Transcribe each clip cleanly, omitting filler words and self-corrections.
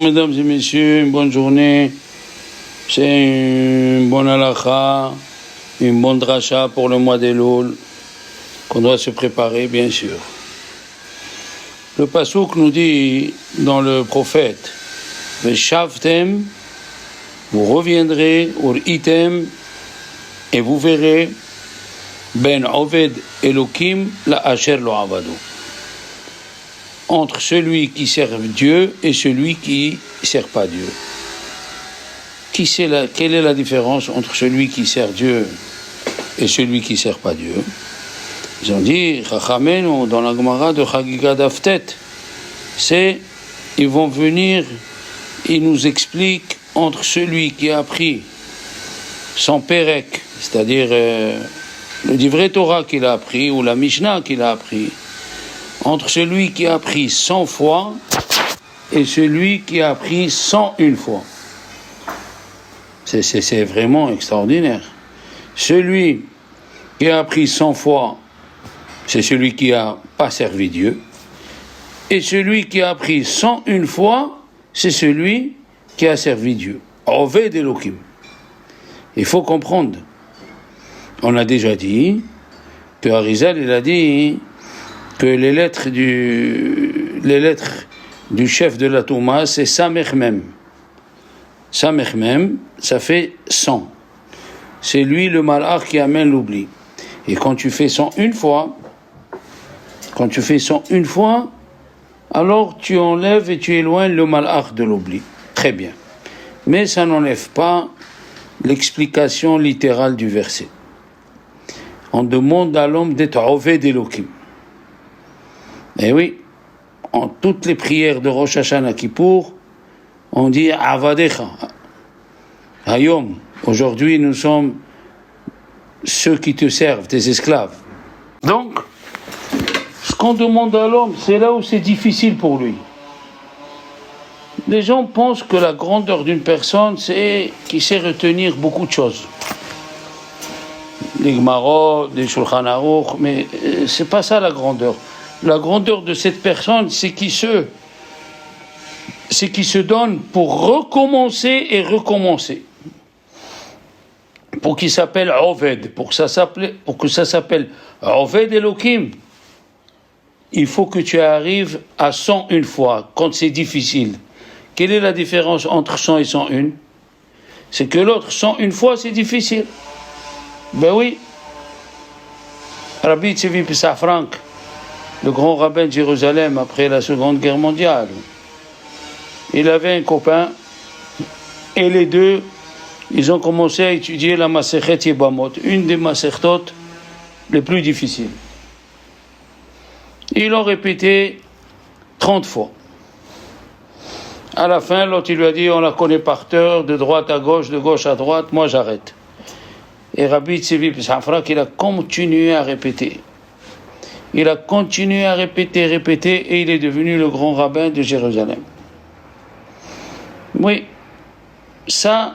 Mesdames et messieurs, une bonne journée. C'est une bonne halakha, une bonne dracha pour le mois d'Elul, qu'on doit se préparer, bien sûr. Le passouk nous dit dans le prophète, Veshavtem, vous reviendrez, ur item, et vous verrez, ben oved elokim la asher lo avado. Entre celui qui sert Dieu et celui qui ne sert pas Dieu. Quelle est la différence entre celui qui sert Dieu et celui qui ne sert pas Dieu? Ils ont dit, Chachamenu, dans la Gemara de Chagiga Daftet, ils vont venir, ils nous expliquent entre celui qui a appris son Perek, c'est-à-dire le Divrei Torah qu'il a appris, ou la Mishnah qu'il a appris, entre celui qui a appris 100 fois et celui qui a appris 101 fois. C'est vraiment extraordinaire. Celui qui a appris 100 fois, c'est celui qui n'a pas servi Dieu. Et celui qui a appris 101 fois, c'est celui qui a servi Dieu. Oved Elokim. Il faut comprendre. On a déjà dit que Arizal, il a dit que les lettres du chef de la Touma, c'est Samech Mem. Samech Mem, ça fait 100. C'est lui le malach qui amène l'oubli. Et quand tu fais 101 fois, alors tu enlèves et tu éloignes le malach de l'oubli. Très bien. Mais ça n'enlève pas l'explication littérale du verset. On demande à l'homme d'être Oved Elokim. Et oui, en toutes les prières de Rosh Hashanah Kippour, on dit Avadecha. Hayom, aujourd'hui nous sommes ceux qui te servent, tes esclaves. Donc, ce qu'on demande à l'homme, c'est là où c'est difficile pour lui. Les gens pensent que la grandeur d'une personne, c'est qu'il sait retenir beaucoup de choses. Les Gemarot, les Shulchan Aruch, mais c'est pas ça la grandeur. La grandeur de cette personne, c'est qui se donne pour recommencer et recommencer. Pour qu'il s'appelle Oved, pour que ça s'appelle Oved Elokim, il faut que tu arrives à 101 fois, quand c'est difficile. Quelle est la différence entre 100 et 101? C'est que l'autre, 101 fois, c'est difficile. Ben oui. Rabbi Tzvi Pesach Frank, le grand rabbin de Jérusalem après la Seconde Guerre mondiale, il avait un copain et les deux, ils ont commencé à étudier la Masechet Yebamot, une des Masechtot les plus difficiles. Ils l'ont répété 30 fois. À la fin, l'autre il lui a dit, on la connaît par cœur, de droite à gauche, de gauche à droite, moi j'arrête. Et Rabbi Tzvi Pesach Frank, il a continué à répéter. Il a continué à répéter, et il est devenu le grand rabbin de Jérusalem. Oui, ça,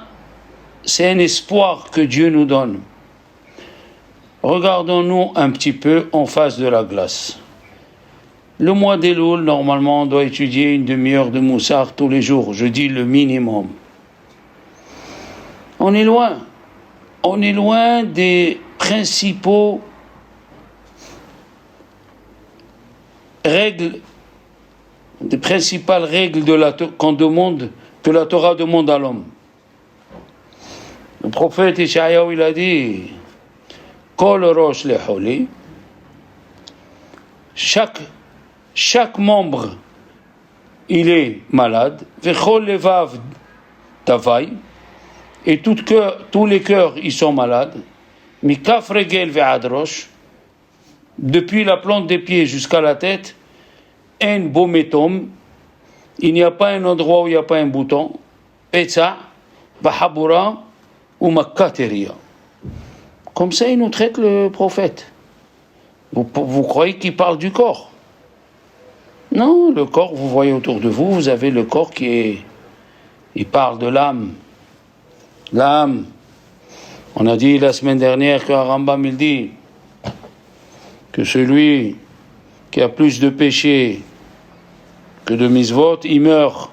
c'est un espoir que Dieu nous donne. Regardons-nous un petit peu en face de la glace. Le mois d'Elul, normalement, on doit étudier une demi-heure de Moussar tous les jours. Je dis le minimum. On est loin. On est loin des principaux des principales règles que la Torah demande à l'homme. Le prophète Ishaïaou, il a dit, Kol rosh leholi, chaque membre, il est malade, vechol levav tavai, et tous les cœurs, ils sont malades, mikaf regel ve'ad rosh, depuis la plante des pieds jusqu'à la tête, un bometom, il n'y a pas un endroit où il n'y a pas un bouton, petza, vahabura ou makateria. Comme ça, il nous traite le prophète. Vous croyez qu'il parle du corps? Non, le corps, vous voyez autour de vous, vous avez le corps il parle de l'âme. L'âme. On a dit la semaine dernière que Rambam, il dit que celui qui a plus de péchés que de misvot, il meurt.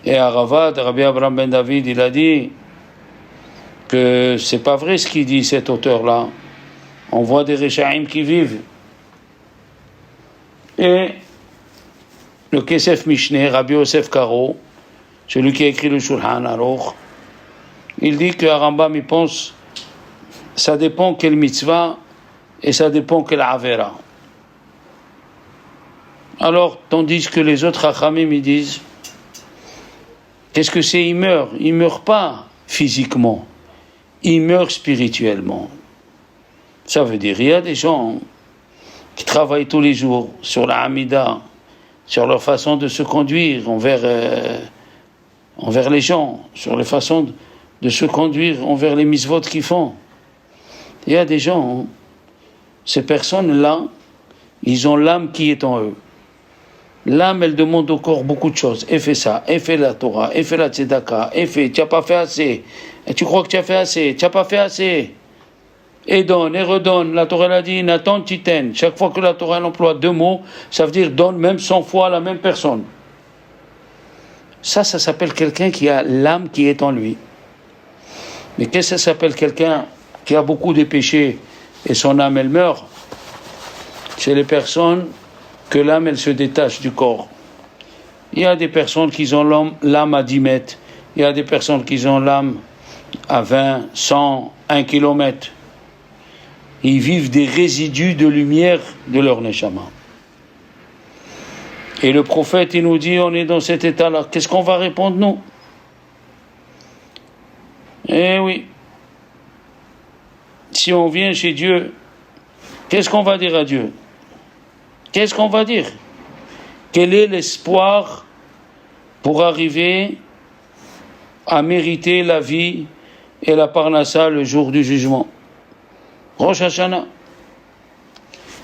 Et à Ravad, Rabbi Abraham ben David, il a dit que c'est pas vrai ce qu'il dit cet auteur-là. On voit des Réchaïm qui vivent. Et le Kesef Mishneh, Rabbi Yosef Karo, celui qui a écrit le Shulchan Aruch, il dit que Rambam il pense ça dépend quelle mitzvah et ça dépend quelle avera. Alors, tandis que les autres Chachamim ils disent qu'est-ce que c'est? Il meurt pas physiquement, il meurt spirituellement. Ça veut dire il y a des gens qui travaillent tous les jours sur la Hamida, sur leur façon de se conduire envers les gens, sur les façons de se conduire envers les mitzvot qu'ils font. Il y a des gens, ces personnes-là, ils ont l'âme qui est en eux. L'âme, elle demande au corps beaucoup de choses. Et fais ça, et fais la Torah, et fais la Tzedaka, et fais, tu n'as pas fait assez. Et tu crois que tu as fait assez, tu n'as pas fait assez. Et donne, et redonne. La Torah elle a dit, Nathan Titen. Chaque fois que la Torah elle emploie 2 mots, ça veut dire donne même 100 fois à la même personne. Ça s'appelle quelqu'un qui a l'âme qui est en lui. Mais qu'est-ce que ça s'appelle quelqu'un qui a beaucoup de péchés et son âme elle meurt? C'est les personnes que l'âme elle se détache du corps. Il y a des personnes qui ont l'âme à 10 mètres, il y a des personnes qui ont l'âme à 20, 100, 1 kilomètre. Ils vivent des résidus de lumière de leur neshama. Et le prophète il nous dit on est dans cet état-là, qu'est-ce qu'on va répondre nous? Eh oui, si on vient chez Dieu, qu'est-ce qu'on va dire à Dieu? Qu'est-ce qu'on va dire? Quel est l'espoir pour arriver à mériter la vie et la parnassa le jour du jugement? Rosh Hashanah.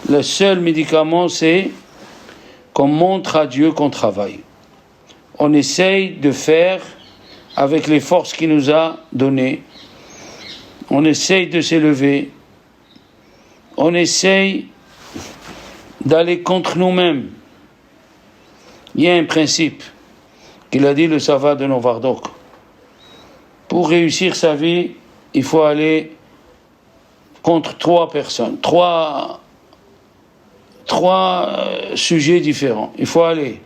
Le seul médicament, c'est qu'on montre à Dieu qu'on travaille. On essaye de faire avec les forces qu'il nous a données. On essaye de s'élever. On essaye d'aller contre nous-mêmes. Il y a un principe qu'il a dit le Sava de Novardok. Pour réussir sa vie, il faut aller contre 3 personnes, trois sujets différents. Il faut aller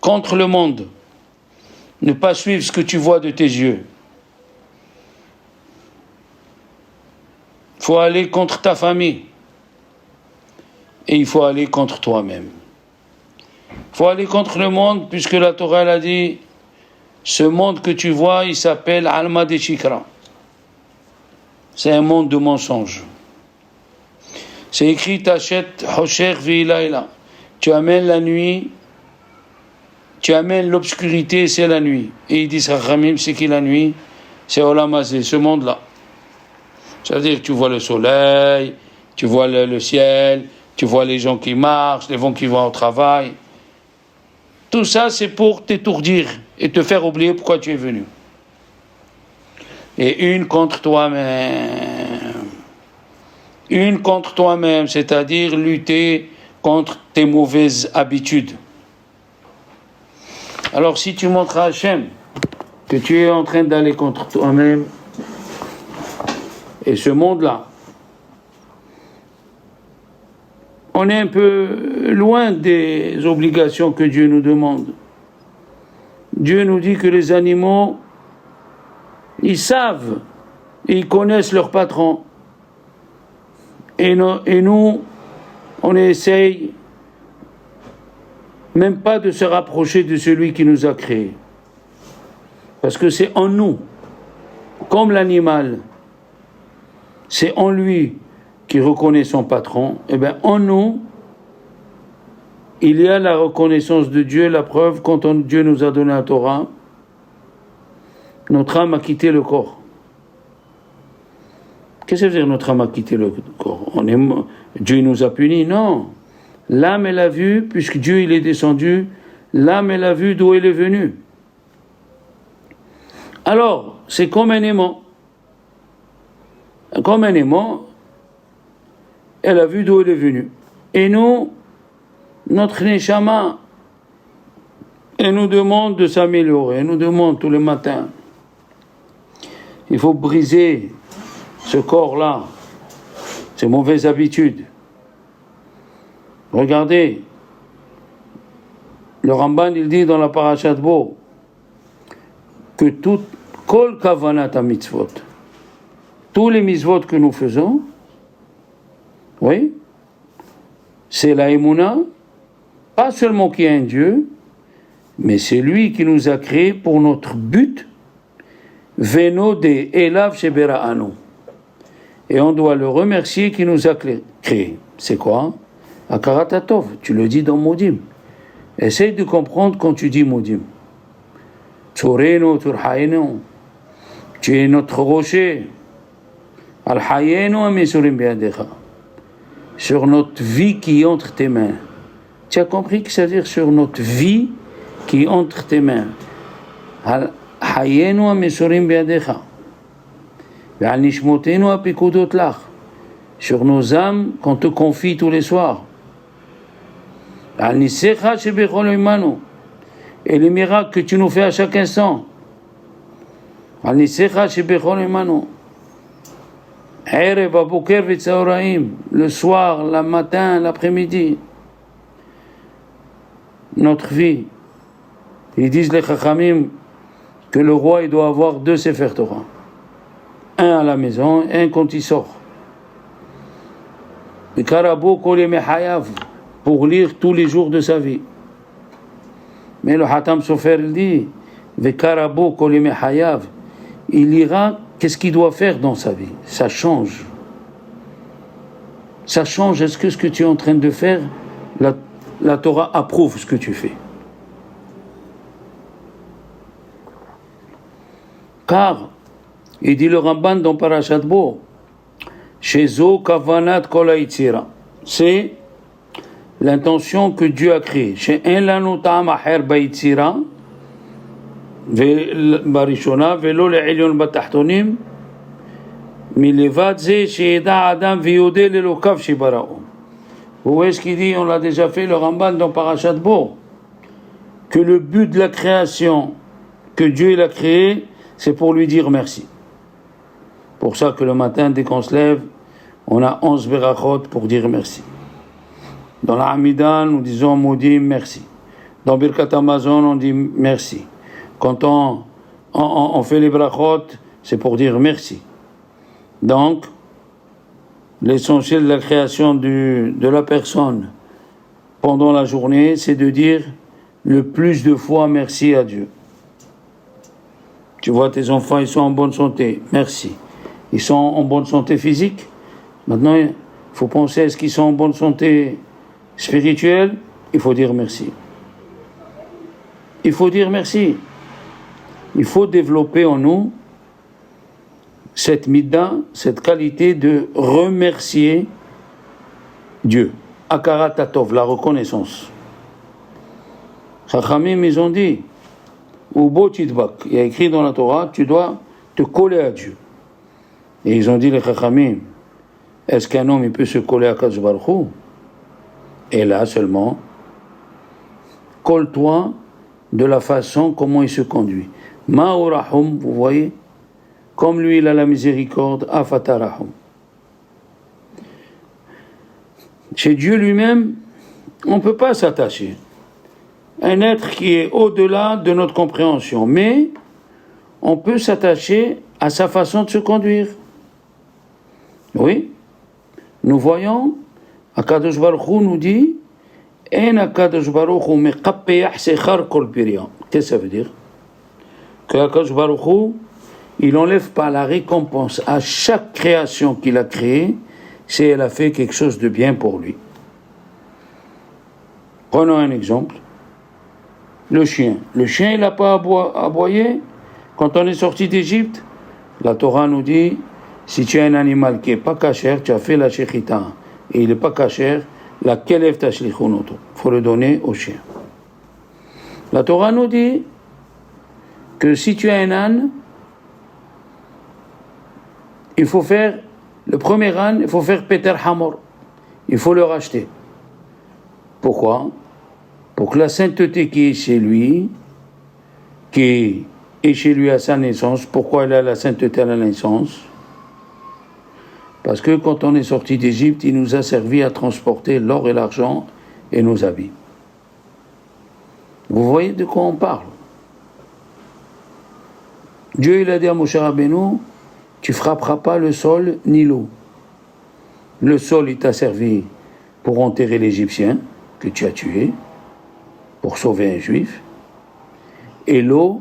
contre le monde, ne pas suivre ce que tu vois de tes yeux. Il faut aller contre ta famille. Et il faut aller contre toi-même. Il faut aller contre le monde, puisque la Torah elle a dit, ce monde que tu vois, il s'appelle Alma de Shikra. C'est un monde de mensonges. C'est écrit Tachet Hosher Vilaila. Tu amènes la nuit, tu amènes l'obscurité, c'est la nuit. Et ils disent Rachamim, c'est qui la nuit? C'est Olam Hazé, ce monde-là. Ça veut dire que tu vois le soleil, tu vois le ciel, tu vois les gens qui marchent, les gens qui vont au travail. Tout ça, c'est pour t'étourdir et te faire oublier pourquoi tu es venu. Et une contre toi-même. Une contre toi-même, c'est-à-dire lutter contre tes mauvaises habitudes. Alors si tu montres à Hachem que tu es en train d'aller contre toi-même et ce monde-là, on est un peu loin des obligations que Dieu nous demande. Dieu nous dit que les animaux, ils savent, ils connaissent leur patron. Et nous, on essaye même pas de se rapprocher de celui qui nous a créés. Parce que c'est en nous, comme l'animal, c'est en lui qui reconnaît son patron, et bien en nous, il y a la reconnaissance de Dieu, la preuve, quand Dieu nous a donné la Torah, notre âme a quitté le corps. Qu'est-ce que ça veut dire notre âme a quitté le corps? Dieu nous a punis? Non. L'âme, elle a vu, puisque Dieu il est descendu, l'âme, elle a vu d'où elle est venue. Alors, c'est comme un aimant. Comme un aimant, elle a vu d'où elle est venue. Et nous, notre neshama, et nous demande de s'améliorer, elle nous demande tous les matins. Il faut briser ce corps-là, ces mauvaises habitudes. Regardez, le Ramban, il dit dans la Parashat Bo que tout kol kavanat mitzvot, tous les mitzvot que nous faisons, oui, c'est la émouna, pas seulement qu'il y a un Dieu, mais c'est lui qui nous a créés pour notre but, veno de elav shebera anu. Et on doit le remercier qui nous a créés. C'est quoi? Akarat Tov, tu le dis dans Modim. Essaye de comprendre quand tu dis Modim. Tsoreno, Turhaeno, tu es notre rocher. Al-Hayeno amesurim biadecha. Sur notre vie qui est entre tes mains. Tu as compris que ça veut dire sur notre vie qui est entre tes mains. Al-Hayeno amesurim biadecha. Ve'al-Nishmoteno apikudot lach. Sur nos âmes qu'on te confie tous les soirs. Al-Nisecha shebechol imanu. Et les miracles que tu nous fais à chaque instant. Al-Nisecha shebechol imanu. Erev aboker v'tzaoraim. Le soir, le matin, l'après-midi. Notre vie. Ils disent les Chachamim que le roi il doit avoir 2 Sefer Torah. Un à la maison, un quand il sort. Karabo kol yemei hayav, pour lire tous les jours de sa vie. Mais le Hatam Sofer il dit, Vekarabo kol yemei hayav, il lira qu'est-ce qu'il doit faire dans sa vie. Ça change. Ça change. Est-ce que ce que tu es en train de faire, la Torah approuve ce que tu fais? Car, il dit le Ramban dans Parashat Bo, Shezo kavanat kol haitzira. C'est l'intention que Dieu a créée. She'en lanu ta'am acher baitzira, barishona, velo le'elyon batachtonim, milevad ze she'eda adam viyode lelokav shibarao. Vous voyez ce qu'il dit, on l'a déjà fait, le Ramban dans Parashat Bo, que le but de la création que Dieu l'a créé, c'est pour lui dire merci. Pour ça que le matin, dès qu'on se lève, on a 11 berachot pour dire merci. Dans la Hamida, nous disons Modim, merci. Dans Birkat Hamazon, on dit merci. Quand on fait les berachot, c'est pour dire merci. Donc, l'essentiel de la création de la personne pendant la journée, c'est de dire le plus de fois merci à Dieu. Tu vois, tes enfants, ils sont en bonne santé, merci. Ils sont en bonne santé physique. Maintenant, il faut penser, est-ce qu'ils sont en bonne santé spirituelle? Il faut dire merci. Il faut dire merci. Il faut développer en nous cette midda, cette qualité de remercier Dieu. Akarat Tov, la reconnaissance. Chachamim, ils ont dit, Ubo Tidbak, il y a écrit dans la Torah, tu dois te coller à Dieu. Et ils ont dit les Chachamim, est-ce qu'un homme il peut se coller à Kadosh Baruch Hu? Et là seulement, colle-toi de la façon comment il se conduit. Ma'orahum, vous voyez, comme lui il a la miséricorde, afatarahum. Chez Dieu lui-même, on ne peut pas s'attacher. Un être qui est au-delà de notre compréhension, mais on peut s'attacher à sa façon de se conduire. Oui, nous voyons, Akadosh Baruch Hu nous dit, En Akadosh Baruch Hu meqappeyah sechar kol piryan. Qu'est-ce que ça veut dire? Que Akadosh Baruch Hu, il n'enlève pas la récompense à chaque création qu'il a créée, si elle a fait quelque chose de bien pour lui. Prenons un exemple. Le chien. Le chien, il n'a pas aboyé. Quand on est sorti d'Égypte, la Torah nous dit, si tu as un animal qui n'est pas cachère, tu as fait la shechita, et il n'est pas cachère, la kelev tashlichunoto. Il faut le donner au chien. La Torah nous dit que si tu as un âne, il faut faire, le premier âne, il faut faire Peter Hamor. Il faut le racheter. Pourquoi? pour que la sainteté qui est chez lui, qui est chez lui à sa naissance, pourquoi il a la sainteté à la naissance? Parce que quand on est sorti d'Égypte, il nous a servi à transporter l'or et l'argent et nos habits. Vous voyez de quoi on parle? Dieu, il a dit à Moshe Rabbeinu, tu frapperas pas le sol ni l'eau. Le sol, il t'a servi pour enterrer l'Égyptien que tu as tué, pour sauver un Juif. Et l'eau,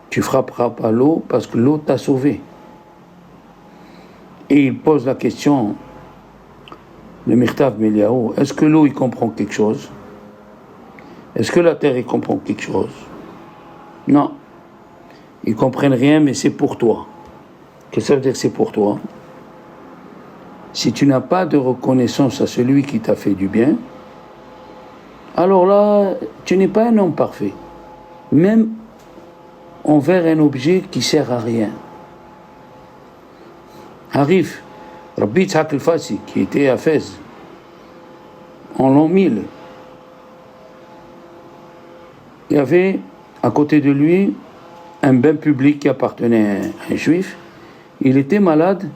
tu frapperas pas l'eau parce que l'eau t'a sauvé. Et il pose la question, le Mirtav Meliaou, est-ce que l'eau, il comprend quelque chose? Est-ce que la terre, il comprend quelque chose? Non. Ils comprennent rien, mais c'est pour toi. Qu'est-ce que ça veut dire c'est pour toi? Si tu n'as pas de reconnaissance à celui qui t'a fait du bien, alors là, tu n'es pas un homme parfait. Même envers un objet qui sert à rien. Arrive, Rabbi Yitzhak el-Fassi, qui était à Fès, en l'an 1000, il y avait à côté de lui un bain public qui appartenait à un juif. Il était malade,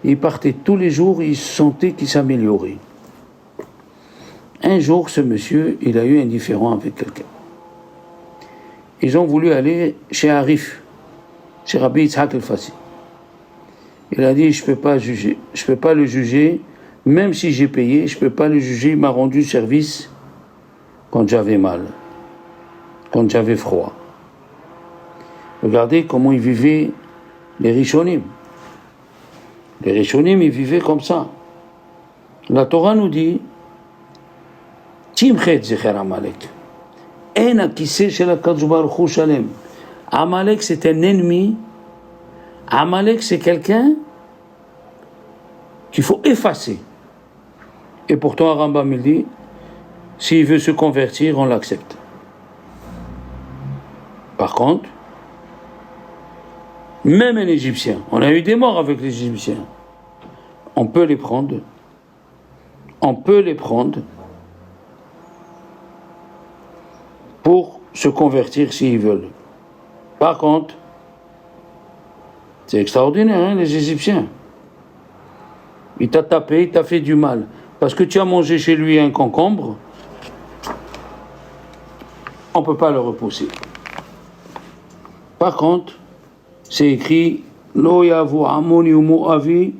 il partait tous les jours, il sentait qu'il s'améliorait. Un jour, ce monsieur, il a eu un différend avec quelqu'un. Ils ont voulu aller chez Arif, chez Rabbi Yitzhak el-Fassi. Il a dit, je peux pas le juger, même si j'ai payé, je peux pas le juger, il m'a rendu service quand j'avais mal, quand j'avais froid. Regardez comment ils vivaient les Rishonim. Les Rishonim, ils vivaient comme ça. La Torah nous dit, Timchet Zecher Amalek. En akise shel HaKadosh Baruch Hu Shalem. Amalek, c'est un ennemi. Amalek, c'est quelqu'un qu'il faut effacer. Et pourtant, Rambam il dit, s'il veut se convertir, on l'accepte. Par contre, même un Égyptien, on a eu des morts avec les Égyptiens, on peut les prendre pour se convertir s'ils veulent. Par contre, c'est extraordinaire, hein, les Égyptiens. Il t'a tapé, il t'a fait du mal. Parce que tu as mangé chez lui un concombre, on ne peut pas le repousser. Par contre, c'est écrit Lo yavu Amoni ou Moavi,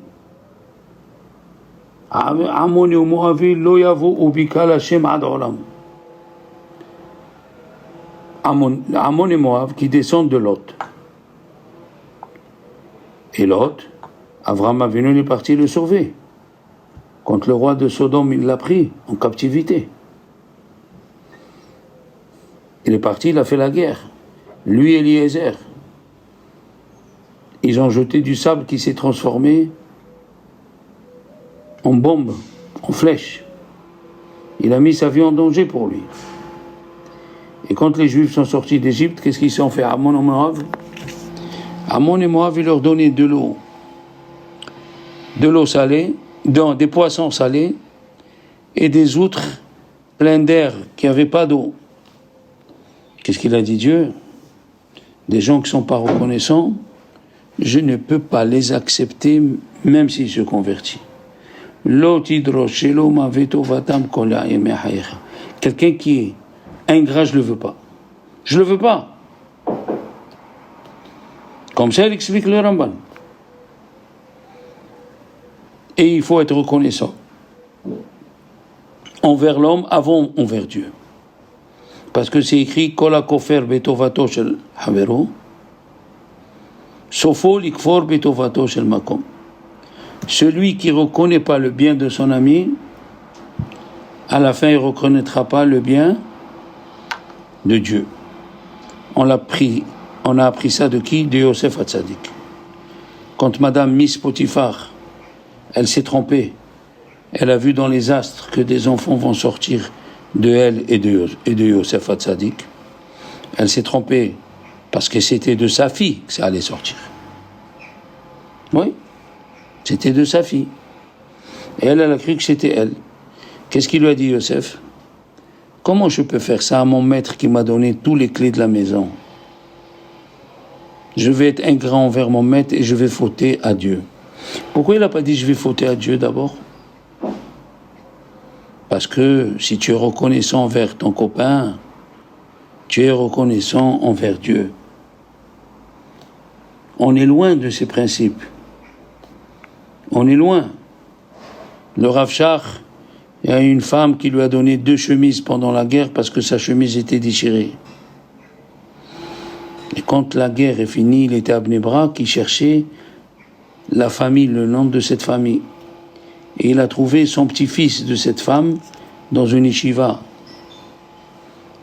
Amoni ou Moavi, Lo yavu ubika Hashem ad olam. Amon et Moab qui descendent de Lot. Et Lot, Avraham Avinu est parti le sauver. Quand le roi de Sodome, il l'a pris en captivité. Il est parti, il a fait la guerre. Lui et Eliezer. Ils ont jeté du sable qui s'est transformé en bombe, en flèche. Il a mis sa vie en danger pour lui. Et quand les Juifs sont sortis d'Égypte, qu'est-ce qu'ils ont fait à Amon et Moab? Amon et Moab, ils leur donnaient de l'eau salée, des poissons salés et des outres pleines d'air qui n'avaient pas d'eau. Qu'est-ce qu'il a dit Dieu? Des gens qui ne sont pas reconnaissants, je ne peux pas les accepter même s'ils se convertissent. Quelqu'un qui est ingrat, je ne le veux pas. Je ne le veux pas. Comme ça, il explique le Ramban. Et il faut être reconnaissant envers l'homme avant envers Dieu. Parce que c'est écrit Kol hakofer betovato shel havero, sofo likfor betovato shel makom. Celui qui ne reconnaît pas le bien de son ami, à la fin il ne reconnaîtra pas le bien de Dieu. On a appris ça de qui? De Yosef Hatzadik. Quand Madame Miss Potiphar, elle s'est trompée, elle a vu dans les astres que des enfants vont sortir de elle et de Yosef Hatzadik. Elle s'est trompée parce que c'était de sa fille que ça allait sortir. Oui, c'était de sa fille. Et elle a cru que c'était elle. Qu'est-ce qu'il lui a dit Yosef? Comment je peux faire ça à mon maître qui m'a donné tous les clés de la maison? Je vais être ingrat envers mon maître et je vais fauter à Dieu. Pourquoi il n'a pas dit je vais fauter à Dieu d'abord? Parce que si tu es reconnaissant envers ton copain, tu es reconnaissant envers Dieu. On est loin de ces principes. On est loin. Le Rav Shach, il y a une femme qui lui a donné 2 chemises pendant la guerre parce que sa chemise était déchirée. Et quand la guerre est finie, il était à Bnei Brak, il cherchait la famille, le nom de cette famille. Et il a trouvé son petit-fils de cette femme dans une yeshiva.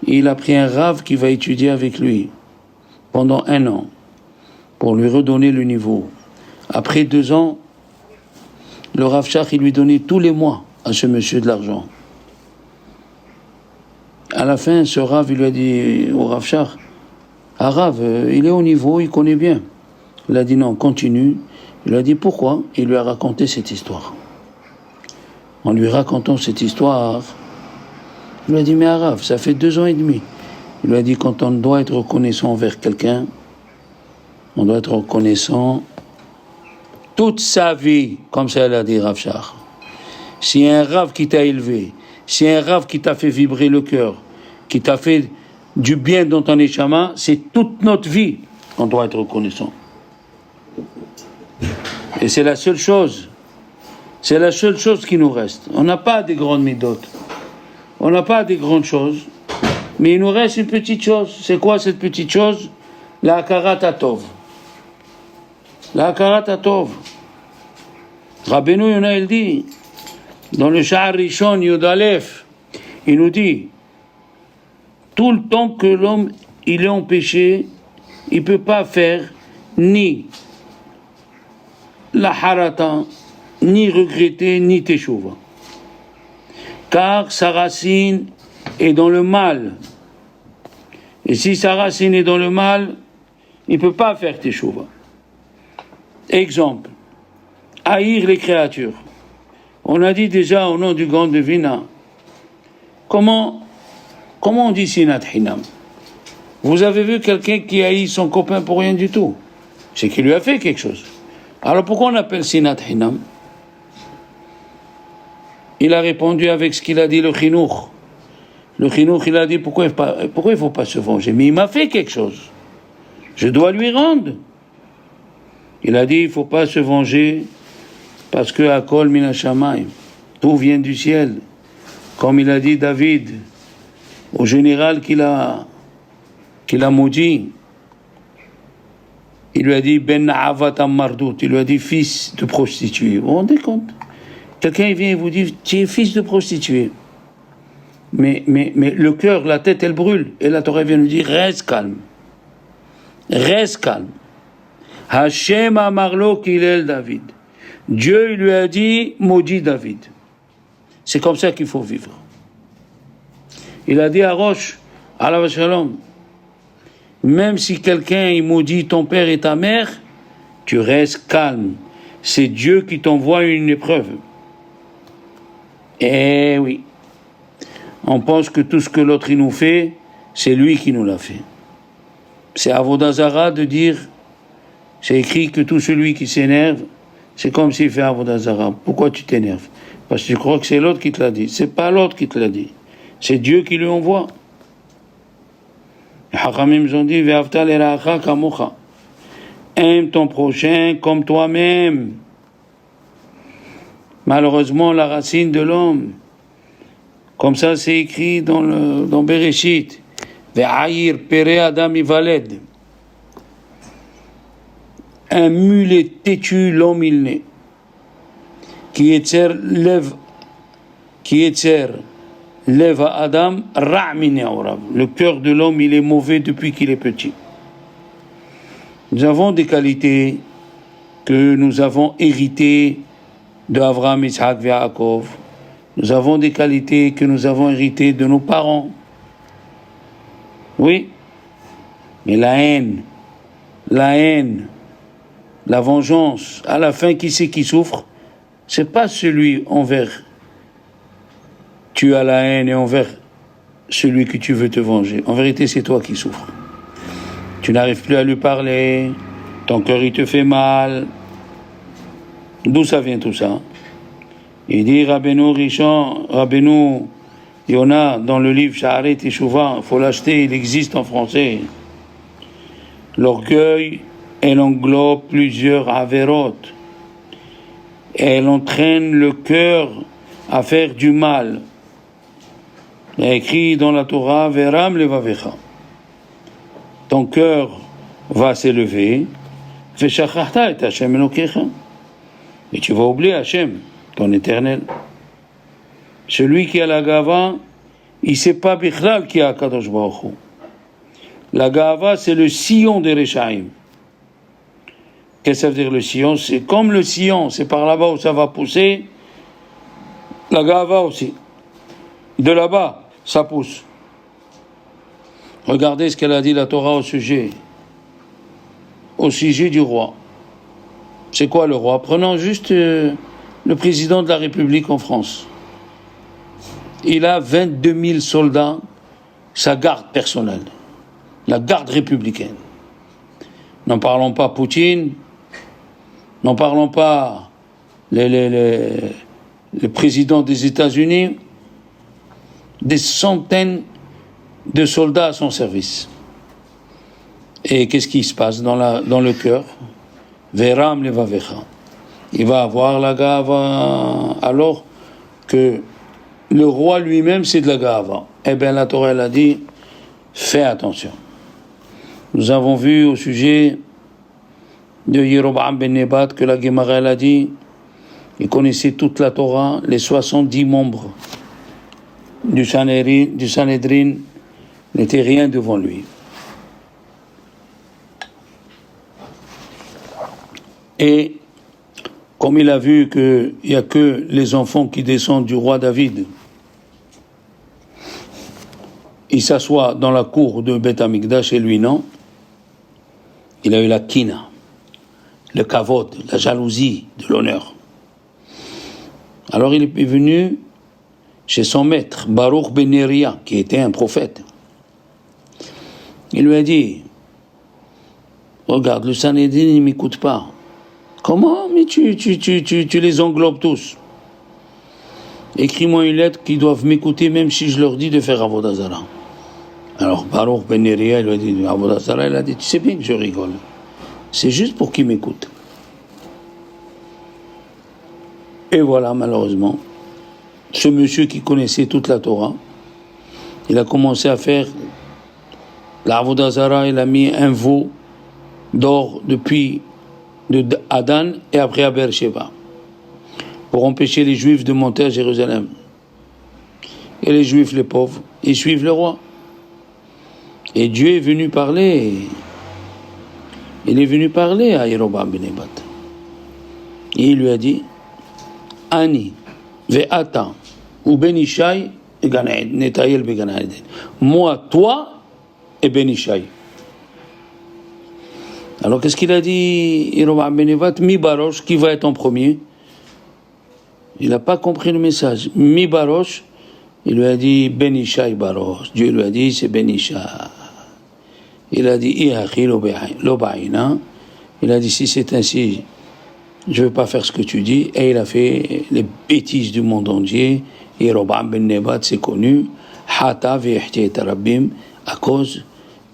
Et il a pris un rav qui va étudier avec lui pendant 1 an pour lui redonner le niveau. Après 2 ans, le Rav Shach, il lui donnait tous les mois à ce monsieur de l'argent. À la fin, ce Rav, il lui a dit au Rav Shach, ah Rav, il est au niveau, il connaît bien. Il a dit non, continue. Il lui a dit pourquoi? Il lui a raconté cette histoire. En lui racontant cette histoire, il lui a dit mais Rav, ça fait 2 ans et demi. Il lui a dit quand on doit être reconnaissant envers quelqu'un, on doit être reconnaissant toute sa vie, comme ça elle a dit Rav Shach. Si un Rav qui t'a élevé, si un Rav qui t'a fait vibrer le cœur, qui t'a fait du bien dans ton échama, c'est toute notre vie qu'on doit être reconnaissant. Et c'est la seule chose. C'est la seule chose qui nous reste. On n'a pas des grandes midotes. On n'a pas des grandes choses. Mais il nous reste une petite chose. C'est quoi cette petite chose? La hakarat hatov. La hakarat hatov. Rabbeinu Yonah, il dit, dans le Sha'ar Rishon Yud Aleph, il nous dit, tout le temps que l'homme il est en péché, il ne peut pas faire ni la harata, ni regretter, ni teshuva. Car sa racine est dans le mal. Et si sa racine est dans le mal, il ne peut pas faire teshuva. Exemple, haïr les créatures. On a dit déjà au nom du grand Devina, comment on dit sinat hinam? Vous avez vu quelqu'un qui haït son copain pour rien du tout? C'est qu'il lui a fait quelque chose. Alors pourquoi on appelle sinat hinam? Il a répondu avec ce qu'il a dit le chinour. Le chinour, il a dit pourquoi il ne faut pas se venger? Mais il m'a fait quelque chose. Je dois lui rendre. Il a dit il ne faut pas se venger parce que Akol min hashamayim, tout vient du ciel. Comme il a dit David au général qu'il a maudit. Il lui a dit Ben Avat Mardout, il lui a dit fils de prostituée. Vous vous rendez compte? Quelqu'un vient et vous dit tu es fils de prostituée. Mais le cœur, la tête, elle brûle. Et la Torah vient nous dire reste calme. Reste calme. Hashem amarlo kilel David. Dieu il lui a dit maudit David. C'est comme ça qu'il faut vivre. Il a dit à Roche, alav shalom, même si quelqu'un il maudit ton père et ta mère, tu restes calme. C'est Dieu qui t'envoie une épreuve. Eh oui. On pense que tout ce que l'autre il nous fait, c'est lui qui nous l'a fait. C'est Avodah Zara de dire, c'est écrit que tout celui qui s'énerve, c'est comme s'il fait Avodah Zara. Pourquoi tu t'énerves? Parce que tu crois que c'est l'autre qui te l'a dit. C'est pas l'autre qui te l'a dit. C'est Dieu qui lui envoie. Les Hachamim ont dit Ve'avta l'eracha kamocha. Aime ton prochain comme toi-même. Malheureusement, la racine de l'homme, comme ça c'est écrit dans Bereshit, Ve'ayir pere adam ivaled. Un mulet têtu, l'homme il naît. Qui etzer lève à Adam, ra'mine aurav. Le cœur de l'homme, il est mauvais depuis qu'il est petit. Nous avons des qualités que nous avons héritées de Avraham, Isaac et Yaakov. Nous avons des qualités que nous avons héritées de nos parents. Oui, mais la haine, la vengeance, à la fin, qui c'est qui souffre? C'est pas celui envers tu as la haine et envers celui que tu veux te venger. En vérité, c'est toi qui souffres. Tu n'arrives plus à lui parler, ton cœur il te fait mal. D'où ça vient tout ça? Il dit Rabbeinu Rishon, Rabbeinu Yona, dans le livre Sha'arei Teshuvah, il faut l'acheter, il existe en français. L'orgueil, elle englobe plusieurs avérotes. Elle entraîne le cœur à faire du mal. Il y a écrit dans la Torah, Veram levavecha. Ton cœur va s'élever, Veshachachta et Hashem Elokecha. Et tu vas oublier Hashem, ton éternel. Celui qui a la gava, il ne sait pas bichlal qui a Kadosh Baruch Hu. La gava, c'est le sillon des Rechaim. Qu'est-ce que ça veut dire le sillon? C'est comme le sillon, c'est par là-bas où ça va pousser. La gava aussi. De là-bas, ça pousse. Regardez ce qu'elle a dit la Torah au sujet du roi. C'est quoi le roi? Prenons juste le président de la République en France. Il a 22 000 soldats, sa garde personnelle, la garde républicaine. N'en parlons pas Poutine, n'en parlons pas le président des États-Unis, des centaines de soldats à son service. Et qu'est-ce qui se passe dans le cœur? Veram levavecha. Il va avoir la gava, alors que le roi lui-même c'est de la gava. Eh bien la Torah elle a dit, fais attention. Nous avons vu au sujet de Yeroboam ben Nebat que la Gemara elle a dit, il connaissait toute la Torah, les 70 membres du Sanhedrin n'étaient rien devant lui. Et comme il a vu qu'il n'y a que les enfants qui descendent du roi David, il s'assoit dans la cour de Beth Amikdash et lui non. Il a eu la kina, le kavod, la jalousie de l'honneur. Alors il est venu chez son maître, Baruch ben Neria, qui était un prophète. Il lui a dit, regarde, le Sanhédrin ne m'écoute pas. Comment? Mais tu les englobes tous. Écris-moi une lettre qu'ils doivent m'écouter même si je leur dis de faire Avodah Zarah. Alors Baruch ben Neria, il lui a dit, Avodah Zarah, il a dit, tu sais bien que je rigole. C'est juste pour qu'ils m'écoutent. Et voilà, malheureusement, ce monsieur qui connaissait toute la Torah, il a commencé à faire la Avodah Zarah, il a mis un veau d'or depuis Adan et après à Beersheba pour empêcher les Juifs de monter à Jérusalem. Et les Juifs, les pauvres, ils suivent le roi. Et Dieu est venu parler. Il est venu parler à Yeroboam ben Nebat. Et il lui a dit, Ani ve'ata ou ben Ishai netayel began Eden. Moi, toi et ben Ishai. Alors qu'est-ce qu'il a dit Yeroboam ben Nebat? Mi barosh, qui va être en premier? Il n'a pas compris le message. Mi barosh, il lui a dit ben Ishai barosh. Dieu lui a dit c'est ben Ishai. Il a dit Iachi lo ba'ina. Il a dit si c'est ainsi, je ne veux pas faire ce que tu dis. Et il a fait les bêtises du monde entier. Yeroboam ben Nebat, c'est connu. Hata ve'ihti rabbim, à cause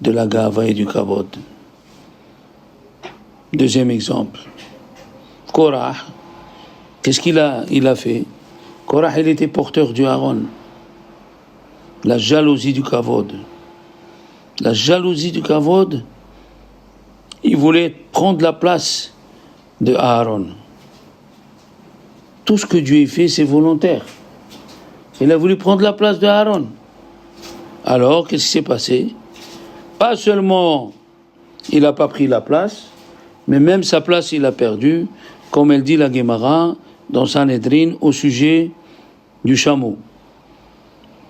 de la gava et du kavod. Deuxième exemple, Korah, qu'est-ce qu'il a fait? Korah, il était porteur du Aaron. La jalousie du kavod. La jalousie du kavod, il voulait prendre la place de Aaron. Tout ce que Dieu a fait, c'est volontaire. Il a voulu prendre la place de Aaron. Alors, qu'est-ce qui s'est passé? Pas seulement il n'a pas pris la place, mais même sa place, il a perdu, comme elle dit la Gemara dans Sanhedrin au sujet du chameau.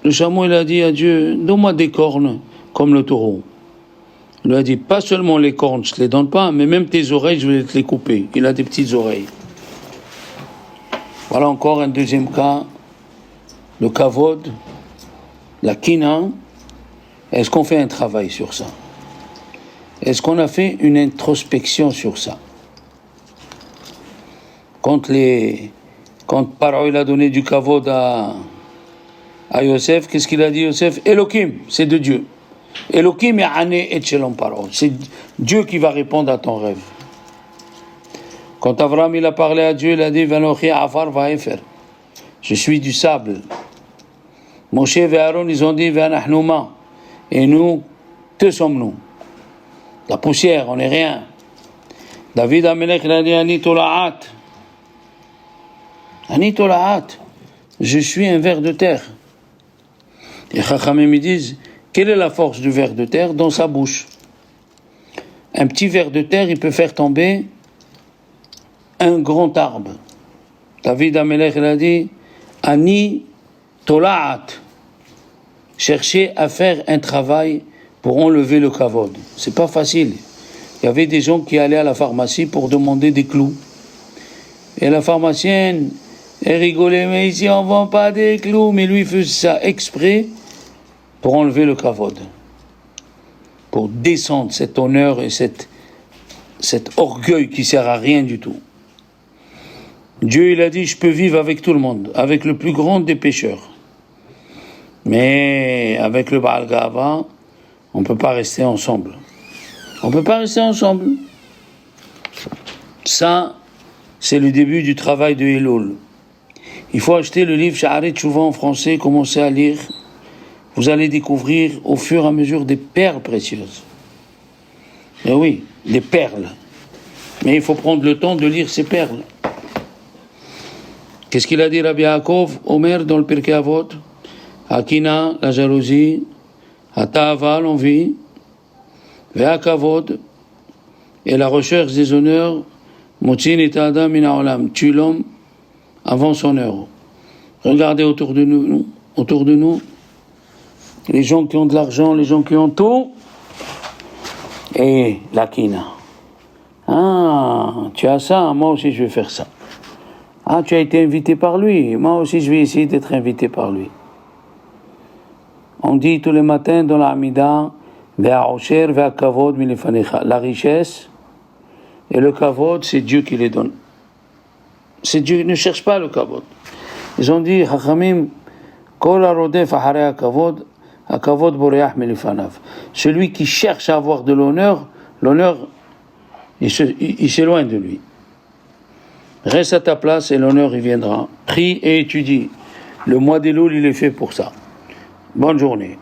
Le chameau, il a dit à Dieu, donne-moi des cornes comme le taureau. Il lui a dit, pas seulement les cornes, je ne te les donne pas, mais même tes oreilles, je vais te les couper. Il a des petites oreilles. Voilà encore un deuxième cas, le kavod, la kina, est-ce qu'on fait un travail sur ça? Est-ce qu'on a fait une introspection sur ça? Quand Paro il a donné du kavod à Yosef, qu'est-ce qu'il a dit Yosef? Elohim, c'est de Dieu. Elohim ya'ane et shalom Paro. C'est Dieu qui va répondre à ton rêve. Quand Avram il a parlé à Dieu, il a dit Vanochi afar va'efer. Je suis du sable. Moshe et Aaron, ils ont dit Vanahnu ma. Et nous, que sommes-nous? La poussière, on n'est rien. David Amelech, il a dit Ani tola'at. Ani tola'at. Je suis un ver de terre. Et Chachamim me disent, quelle est la force du ver de terre? Dans sa bouche. Un petit ver de terre, il peut faire tomber un grand arbre. David Amelech, il a dit, Ani tola'at. Chercher à faire un travail pour enlever le kavod. C'est pas facile. Il y avait des gens qui allaient à la pharmacie pour demander des clous. Et la pharmacienne, elle rigolait, mais ici on vend pas des clous. Mais lui faisait ça exprès pour enlever le kavod. Pour descendre cet honneur et cet orgueil qui sert à rien du tout. Dieu, il a dit, je peux vivre avec tout le monde, avec le plus grand des pécheurs. Mais avec le Baal Gava, on ne peut pas rester ensemble. On ne peut pas rester ensemble. Ça, c'est le début du travail de Elul. Il faut acheter le livre Sha'arei Teshuvah en français, commencer à lire. Vous allez découvrir au fur et à mesure des perles précieuses. Et oui, des perles. Mais il faut prendre le temps de lire ces perles. Qu'est-ce qu'il a dit Rabbi Yaakov, Omer, dans le Pirkei Avot? Akina, la jalousie, Atava, l'envie, Ve'akavod, et la recherche des honneurs, Motsin et Adam min ha'olam, tue l'homme avant son heure. Regardez autour de nous, les gens qui ont de l'argent, les gens qui ont tout, et la kina. Ah, tu as ça, moi aussi je vais faire ça. Ah, tu as été invité par lui, moi aussi je vais essayer d'être invité par lui. On dit tous les matins dans la Hamida, la richesse et le kavod, c'est Dieu qui les donne. C'est Dieu, ne cherche pas le kavod. Ils ont dit, Chachamim, kol harodef acharei hakavod, hakavod boreach milifanav. Celui qui cherche à avoir de l'honneur, il s'éloigne de lui. Reste à ta place et l'honneur, il viendra. Prie et étudie. Le mois d'Elul, il est fait pour ça. Bonne journée.